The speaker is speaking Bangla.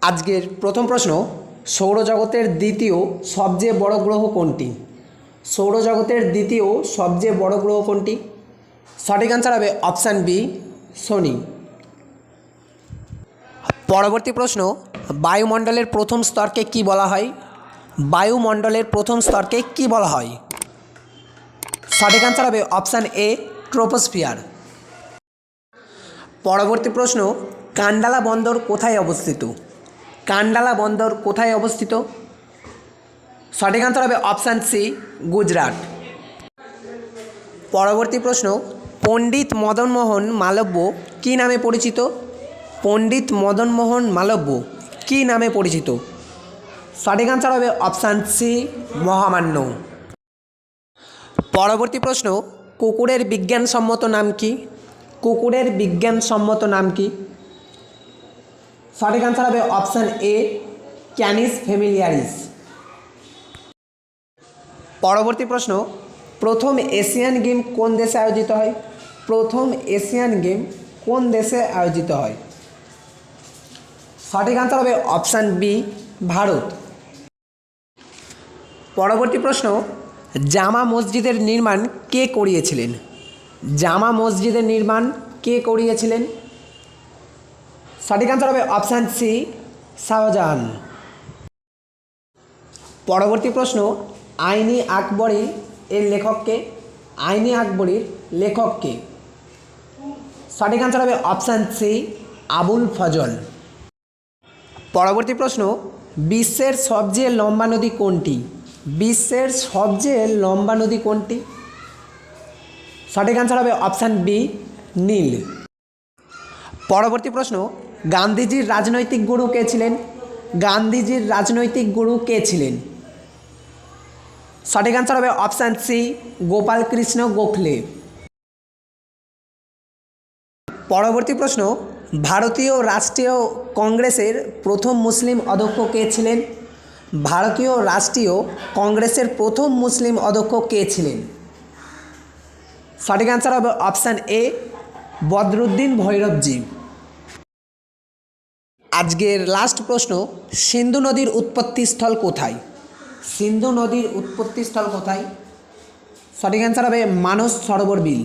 আজকের প্রথম প্রশ্ন, সৌরজগতের দ্বিতীয় সবচেয়ে বড় গ্রহ কোনটি? সৌরজগতের দ্বিতীয় সবচেয়ে বড় গ্রহ কোনটি? সঠিক অ্যান্সার হবে অপশান বি, শনি। পরবর্তী প্রশ্ন, বায়ুমণ্ডলের প্রথম স্তরকে কি বলা হয়? বায়ুমণ্ডলের প্রথম স্তরকে কি বলা হয়? সঠিক অ্যান্সার হবে অপশান এ, ট্রোপোস্ফিয়ার। পরবর্তী প্রশ্ন, কান্ডালা বন্দর কোথায় অবস্থিত? কান্ডালা বন্দর কোথায় অবস্থিত? সঠিক অ্যান্সার হবে অপশান সি, গুজরাট। পরবর্তী প্রশ্ন, পণ্ডিত মদনমোহন মালব্য কী নামে পরিচিত? পণ্ডিত মদনমোহন মালব্য কী নামে পরিচিত? সঠিক অ্যান্সার হবে অপশান সি, মহামান্য। পরবর্তী প্রশ্ন, কুকুরের বিজ্ঞানসম্মত নাম কি? কুকুরের বিজ্ঞানসম্মত নাম কি? সঠিক অ্যান্সার হবে অপশান এ, ক্যানিস ফ্যামিলিয়ারিস। পরবর্তী প্রশ্ন, প্রথম এশিয়ান গেম কোন দেশে আয়োজিত হয়? প্রথম এশিয়ান গেম কোন দেশে আয়োজিত হয়? সঠিক অ্যান্সার হবে অপশান বি, ভারত। পরবর্তী প্রশ্ন, জামা মসজিদের নির্মাণ কে করিয়েছিলেন? জামা মসজিদের নির্মাণ কে করিয়েছিলেন? সঠিক অ্যান্সার হবে অপশান সি, শাহজাহান। পরবর্তী প্রশ্ন, আইনি আকবরী এর লেখককে? আইনি আকবরীর লেখককে? সঠিক অ্যান্সার হবে অপশান সি, আবুল ফজল। পরবর্তী প্রশ্ন, বিশ্বের সবচেয়ে লম্বা নদী কোনটি? বিশ্বের সবচেয়ে লম্বা নদী কোনটি? সঠিক অ্যান্সার হবে অপশান বি, নীল। পরবর্তী প্রশ্ন, গান্ধীজির রাজনৈতিক গুরু কে ছিলেন? গান্ধীজির রাজনৈতিক গুরু কে ছিলেন? সঠিক অ্যান্সার হবে অপশান সি, গোপাল কৃষ্ণ গোখলে। পরবর্তী প্রশ্ন, ভারতীয় রাষ্ট্রীয় কংগ্রেসের প্রথম মুসলিম অধ্যক্ষ কে ছিলেন? ভারতীয় রাষ্ট্রীয় কংগ্রেসের প্রথম মুসলিম অধ্যক্ষ কে ছিলেন? সঠিক অ্যান্সার হবে অপশান এ, বদরুদ্দিন ভৈরবজি। আজকের লাস্ট প্রশ্ন, সিন্ধু নদীর উৎপত্তিস্থল কোথায়? সিন্ধু নদীর উৎপত্তিস্থল কোথায়? সঠিক অ্যান্সার হবে মানস সরোবর বিল।